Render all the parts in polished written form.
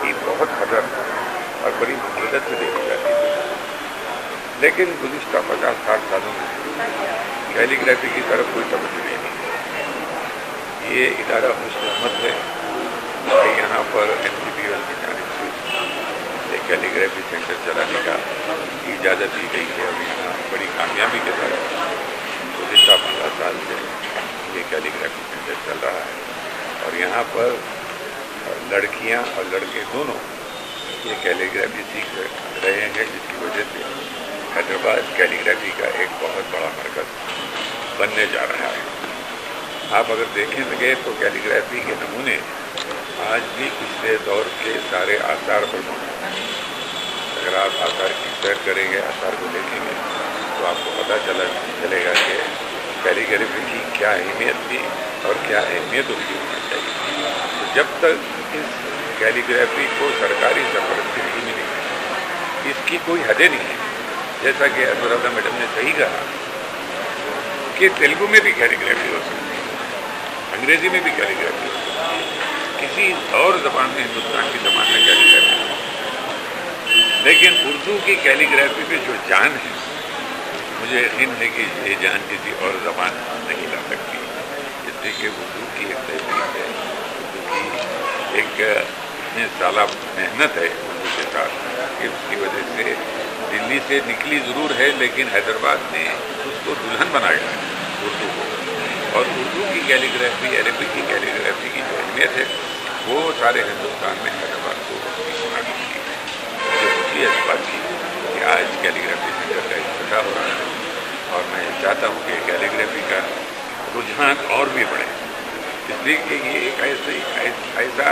की बहुत कदर और बड़ी मदद से देखी जाती थी, लेकिन गुज़िश्ता 50-60 सालों में कैलीग्राफी की तरफ कोई तवज्जो नहीं दी। ये इदारा खुशनमत है कि यहाँ पर NCBL की जानिब से एक कैलीग्राफी सेंटर चलाने का इजाज़त दी गई है और यहाँ बड़ी कामयाबी के साथ गुज़िश्ता 15 साल से ये कैलीग्राफी सेंटर चल रहा है और यहाँ पर लड़कियाँ और लड़के दोनों ये कैलीग्राफी सीख रहे हैं, जिसकी वजह से हैदराबाद कैलीग्राफी का एक बहुत बड़ा मरकज़ बनने जा रहा है। आप अगर देखें लगे तो कैलीग्राफी के नमूने आज भी पिछले दौर के सारे आसार पर मौजूद हैं। अगर आप आसार की सैर करेंगे, आसार को देखेंगे तो आपको पता चलेगा कि कैलीग्राफी की क्या अहमियत थी और क्या अहमियत उसकी होनी चाहिए। तो जब तक इस कैलीग्राफी को सरकारी सरपरस्ती नहीं मिली, इसकी कोई हदें नहीं है। जैसा कि अनुराधा मैडम ने सही कहा कि तेलुगु में भी कैलीग्राफी हो सकती है, अंग्रेजी में भी कैलीग्राफी हो सकती है, किसी और ज़बान में, हिंदुस्तान की ज़बान में कैलीग्राफी हो सकती है, लेकिन उर्दू की कैलीग्राफी पे जो जान है, मुझे यकीन है कि ये जान किसी और ज़बान नहीं ला सकती। इसलिए कि उर्दू की एक तहजीब है, उर्दू की एक इतने साल मेहनत है उर्दू के साथ कि उसकी वजह से दिल्ली से निकली ज़रूर है, लेकिन हैदराबाद ने उसको दुल्हन बनाया है उर्दू को। और उर्दू की कैलीग्राफी, अरबी की कैलीग्राफी की जो अहमियत है वो सारे हिंदुस्तान में हैदराबाद को सुना मिलती है। मुझे खुशी है इस बात की कि आज कैलीग्राफी सेंटर का इफ्तिताह हो रहा है और मैं चाहता हूँ कि कैलीग्राफी का रुझान और भी बढ़े। इस देखिए ये एक ऐसा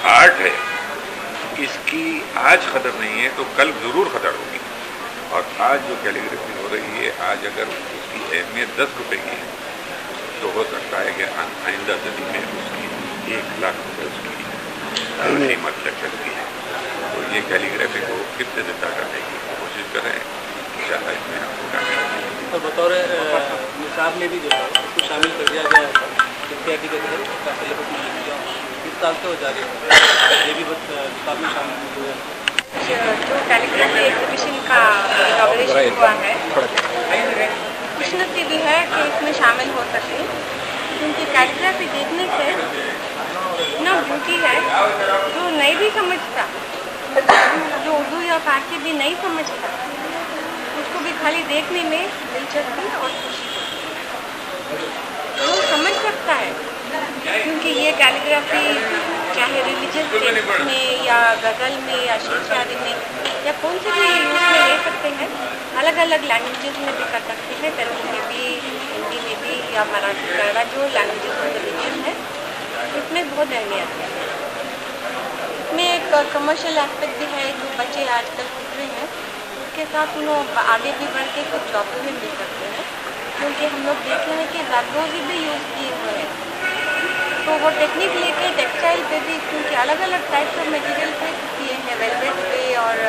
आर्ट है, इसकी आज कदर नहीं है तो कल ज़रूर कदर होगी। और आज जो कैलीग्राफी हो रही है, आज अगर उसकी अहमियत 10 रुपए की है तो हो सकता है कि आइंदा सदी में उसकी 1 लाख रुपये उसकी कीमत लग सकती है। तो ये कैलीग्राफी को फिर से जिंदा करने की कोशिश करें, इंशाअल्लाह इसमें हम कामयाब होंगे। तो बतौर निसाब में भी जो है उसको शामिल कर दिया गया है एनसीईआरटी के तहत उसका सिलेबस में लिख दिया इस साल से हो जारी है, ये भी बस निसाब में शामिल हुआ है। जो कैलीग्राफी एग्जीबिशन का इनॉग्रेशन हुआ है, खुशनसीबी है कि इसमें शामिल हो सके, क्योंकि कैलीग्राफी देखने से इतना ब्यूटी है जो नहीं भी समझता, जो उर्दू या फारसी भी नहीं समझता, उसको भी खाली देखने में दिलचस्पी और खुशी होती है। वो समझ सकता है, क्योंकि ये कैलीग्राफी चाहे रिलीजियस टेक्स्ट में या गज़ल में या शेर शायरी में या कौन से भी यूज़ में ले सकते हैं, अलग अलग लैंग्वेजेस में भी कर सकते हैं, तेलुगु में भी, हिंदी में भी या मराठी कन्नड़ा जो लैंग्वेजेस में रिलीजियस है, इसमें बहुत अहमियत है। इसमें एक कमर्शियल एस्पेक्ट भी है, जो बच्चे आजकल सीख रहे हैं उसके साथ उन्होंने आगे भी बढ़ के कुछ जॉब भी मिल सकते हैं, क्योंकि हम लोग देख रहे हैं कि ज़रदोज़ी भी यूज़ किए हुए हैं, तो वो टेक्निक लेके टेक्सटाइल पे भी, क्योंकि अलग अलग टाइप्स ऑफ मटेरियल पे किए हैं, वेलवेट पे और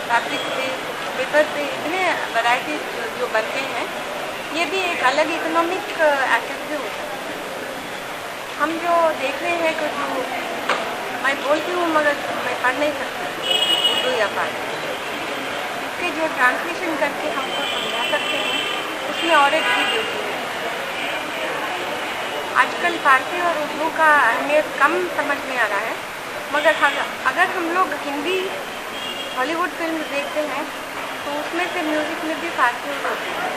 फैब्रिक पे, पेपर पे, इतने वैरायटीज जो बनते हैं, ये भी एक अलग इकोनॉमिक एसेट भी होता है। हम जो देख रहे हैं कि जो मैं बोलती हूँ मगर मैं पढ़ नहीं सकती उर्दू या फारसी, इसके जो ट्रांसलेशन करके हमको समझा सकते हैं, उसमें और एक भी ब्यूटी है। आजकल फारसी और उर्दू का अहमियत कम समझ में आ रहा है, मगर अगर हम लोग हिंदी हॉलीवुड फिल्म देखते हैं तो उसमें से म्यूज़िक में भी फारसी और उर्दू है।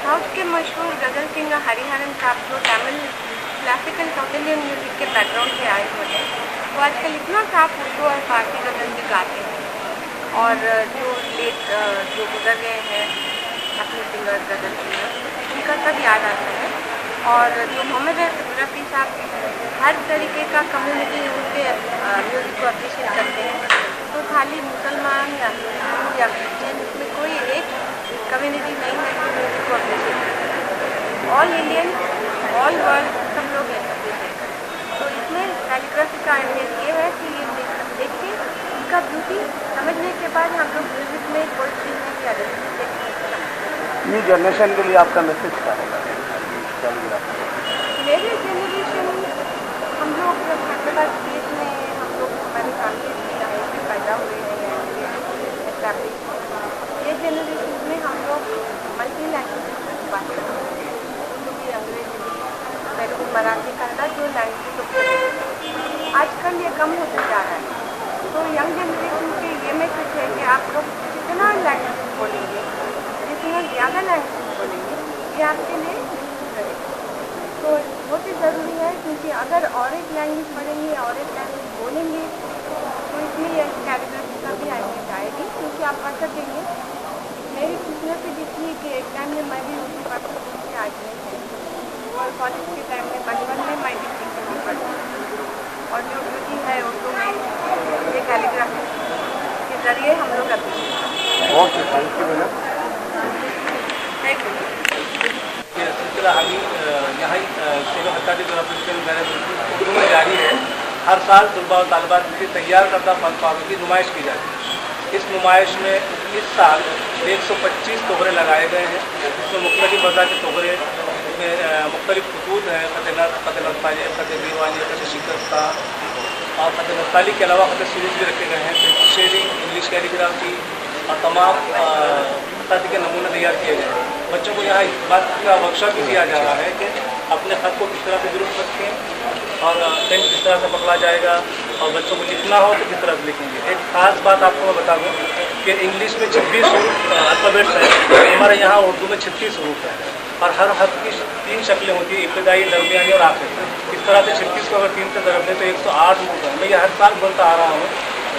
साउथ के मशहूर गज़ल सिंगर हरिहरन साहब जो Tamil classical south Indian music के बैकग्राउंड से आए हुए हैं, वो आजकल इतना साफ उर्दू और फारसी गज़ल भी गाते हैं। और जो गुजर गए हैं अपने सिंगर गज़ल सिंगर, उनका सब याद आता है। और जो मोहम्मद रफ़ी साहब हर तरीके का कम्युनिटी उनके म्यूज़िक को अप्रिशिएट करते हैं, तो खाली मुसलमान या हिंदू या क्रिश्चियन, इसमें कोई एक कम्युनिटी नहीं है जो म्यूज़िक को अप्रिशिएट करते हैं। ऑल इंडियन, ऑल वर्ल्ड सब लोग अप्रिशिएट करते हैं। तो इसमें कैलीग्राफी का अहमियत ये है कि ये देख के इसका ब्यूटी समझने के बाद हम लोग म्यूज़िक में पोइट्री में या न्यू जनरेशन के लिए आपका मैसेज क्या होगा? मेरे जनरेशन, हम लोग जब हैदराबाद स्टेट में हम लोग हमारे फैमिली में पैदा हुए हैं, एस्टैब्लिश, ये जनरेशन में हम लोग मल्टी लैंग्वेज में बात करते हैं, उर्दू भी, अंग्रेजी भी, तेलुगु, मराठी, कन्नड़ा जो लैंग्वेज आजकल ये कम होते जा रहा है। तो यंग जनरेशन के ये मैसेज है कि आप लोग जितना लैंग्वेज बोलेंगे, जितना ज़्यादा लैंग्वेज बोलेंगे, ये आपके लिए तो बहुत ही ज़रूरी है, क्योंकि अगर और एक लैंग्वेज पढ़ेंगे और एक लैंग्वेज बोलेंगे तो इसमें यह कैलीग्राफी का भी अहमियत आएगी, क्योंकि आप पढ़ सकेंगे। मेरी खुशनसीबी दिखी कि एक टाइम में मैं भी उर्दू पढ़ती थी, आज नहीं है, और कॉलेज के टाइम में बचपन में मैं भी हिंदी पढ़ती, और जो ब्यूटी है उर्दू में ये कैलीग्राफी के ज़रिए हम लोग अभी। Okay, thank you madam. Thank you. सिलसिला अभी यहाँ शेख अब्बासी उर्दू में जारी है। हर साल तलबा और तालिबात की तैयार करदा फनकारों की नुमाइश की जाती है। इस नुमाइश में इस साल 125 तोहरे लगाए गए हैं, इसमें मुख्तलिफ वज़ा के तोहरे, इसमें मुख्तलिफ खतूत हैं, ख़त नस्ताली, ख़त दीवानी, ख़त शिकस्ता और ख़त नस्ताली के अलावा ख़त सुरूज भी रखे गए हैं। फिर शेयरिंग, इंग्लिश कैलीग्राफी और तमाम खत के नमूने तैयार किए गए हैं। बच्चों को यहाँ इस बात का वर्कशॉप भी दिया जा रहा है कि अपने ख़त को किस तरह से दुरुस्त रखें और पेन किस तरह से पकड़ा जाएगा, और बच्चों को लिखना हो तो किस तरह से लिखेंगे। एक ख़ास बात आपको मैं बता दूँ कि इंग्लिश में 26 अल्फ़ाबेट्स हैं, हमारे यहाँ उर्दू में 36 हरूफ है, और हर हर्फ की 3 शक्लें होती हैं, इब्तदाई, दरमियानी और आखिरी। इस तरह से 36 को अगर 3 से ज़रब दें तो 108 हरूफ है। मैं ये हर साल बोलता आ रहा हूँ,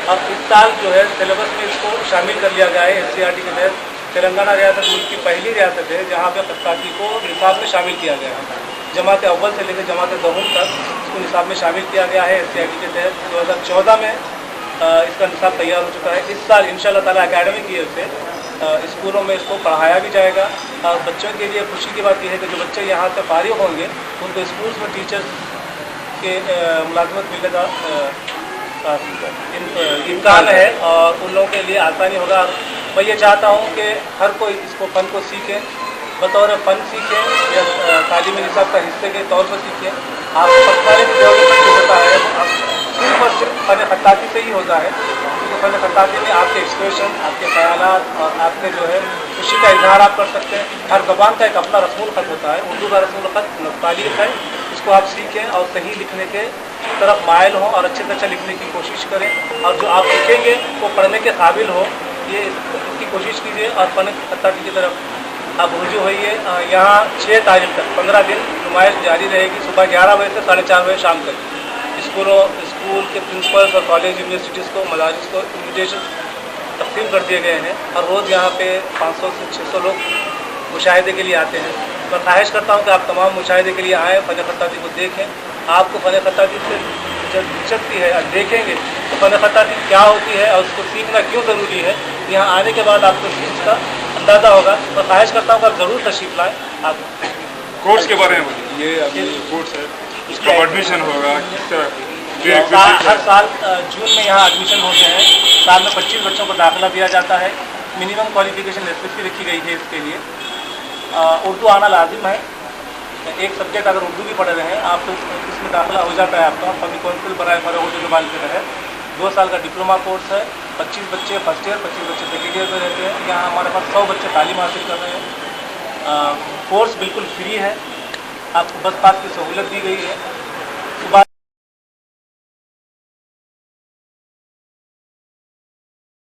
और इस साल जो है सिलेबस में इसको शामिल कर लिया गया है। एनसीईआरटी के तहत तेलंगाना रियासत मुल्क की पहली रियासत है जहाँ पे खत्ताती को निसाब में शामिल किया गया है। जमात अव्वल से लेकर जमात दहम तक इसको निसाब में शामिल किया गया है। SCIT के तहत 2014 में इसका निसाब तैयार हो चुका है। इस साल इंशाल्लाह ताला एकेडमिक ईयर से स्कूलों में इसको पढ़ाया भी जाएगा। और बच्चों के लिए खुशी की बात यह है कि जो बच्चे यहाँ से फारिग होंगे उनको स्कूल्स में टीचर्स के मुलाजमत मिलने का इम्कान है और उन लोगों के लिए आसानी होगा। मैं ये चाहता हूँ कि हर कोई इसको फ़न को सीखे, बतौर फ़न सीखें या तालीमी निसाब का हिस्से के तौर पर सीखें। आप पर्सनालिटी डेवलपमेंट जो होता है वो सिर्फ और सिर्फ फ़न ख़त्ताती से ही होता है, क्योंकि फ़न ख़त्ताती में आपके एक्सप्रेशन, आपके ख़यालात और आपके जो है खुशी का इजहार आप कर सकते हैं। हर ज़बान का एक अपना रस्मुल ख़त होता है। उर्दू का रस्मुल ख़त तारीख है, इसको आप सीखें और सही लिखने के तरफ मायल हों और अच्छे से अच्छा लिखने की कोशिश करें। और जो आप लिखेंगे वो पढ़ने के काबिल हो, ये इसकी कोशिश कीजिए और फ़न ख़त्ताती की तरफ आप रुजू होइए। यहाँ 6 तारीख तक 15 दिन नुमाइश जारी रहेगी, सुबह 11 बजे से 4:30 बजे शाम तक। स्कूल के प्रिंसिपल्स और कॉलेज यूनिवर्सिटीज़ को, मदारिस को इन्विटेशन तकसीम कर दिए गए हैं और रोज़ यहाँ पे 500 से 600 लोग मुशाहिदे के लिए आते हैं। मैं ख्वाहिश करता हूँ कि आप तमाम मुशाहिदे के लिए आएँ, फ़न ख़त्ताती को देखें। आपको फ़न ख़त्ताती से जब दिलचस्पी है, आप देखेंगे तो फ़न ख़त्ताती क्या होती है और उसको सीखना क्यों ज़रूरी है, यहाँ आने के बाद आपको इस चीज़ का अंदाज़ा होगा। मैं ख्वाहिश करता हूँ कि आप ज़रूर तशरीफ़ लाएँ। आप कोर्स के बारे में बोलिए। ये अभी कोर्स है, इसका एडमिशन होगा किस तरह? हर साल जून में यहाँ एडमिशन होते हैं। साल में 25 बच्चों को दाखिला दिया जाता है। मिनिमम क्वालिफिकेशन एसएससी रखी गई है इसके लिए। उर्दू आना लाजिम है। एक सब्जेक्ट अगर उर्दू भी पढ़ रहे हैं आप तो इसमें दाखिला हो जाता है आपका। पब्लिक काउंसिल बनाए फरोग उर्दू ज़बान के तहत 2 साल का डिप्लोमा कोर्स है। 25 बच्चे फर्स्ट ईयर, 25 बच्चे सेकेंड ईयर में रहते हैं। यहाँ हमारे पास 100 बच्चे तालीम हासिल कर रहे हैं। कोर्स बिल्कुल फ्री है, आपको बस पास की सहूलत दी गई है।